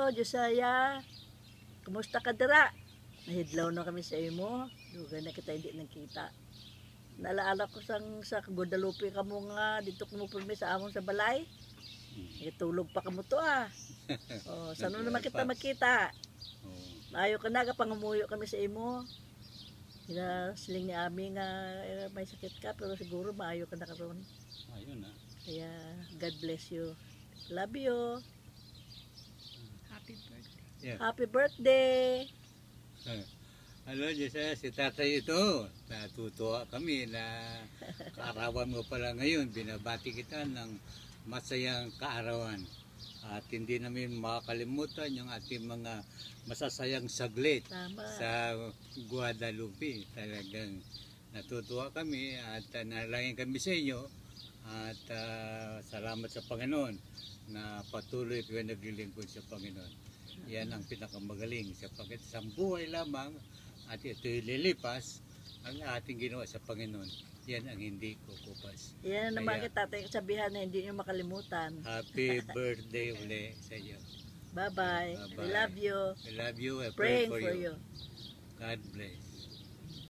Josiah. Kumusta ka dira? Nahidlaw na kami sa imo. Dugay na kita hindi nakita. Naalaala ko sa Guadalupe ka mo nga dito kamo pirmi sa amon sa balay. Itulog pa kamo to ah. Oh, sano naman kita makita? Maayo ka na kapangumuyo kami sa imo. Siling ni Ami nga may sakit ka pero siguro maayo ka na karon. Ayun na. Kaya God bless you. Love you. Happy birthday. Yeah. Happy birthday. Hello, Josiah, si tatay ito. Natutuwa kami na kaarawan mo pala ngayon. Binabati kita ng masayang kaarawan. At hindi namin makakalimutan yung ating mga masasayang saglit Tama. sa Guadalupe. Talagang natutuwa kami at nalangin kami sa inyo. At salamat sa Panginoon na patuloy kayo naglilingkod sa Panginoon. Yan ang pinakamagaling sapagkat sa buhay lamang at ito'y lilipas ang ating ginawa sa Panginoon. Yan ang hindi kukupas. Yan naman Kaya, kita tayo sabihan na hindi nyo makalimutan. happy birthday uli sa iyo. Bye-bye. We Bye-bye. love you. I love you. I pray Praying for for you. you. God bless.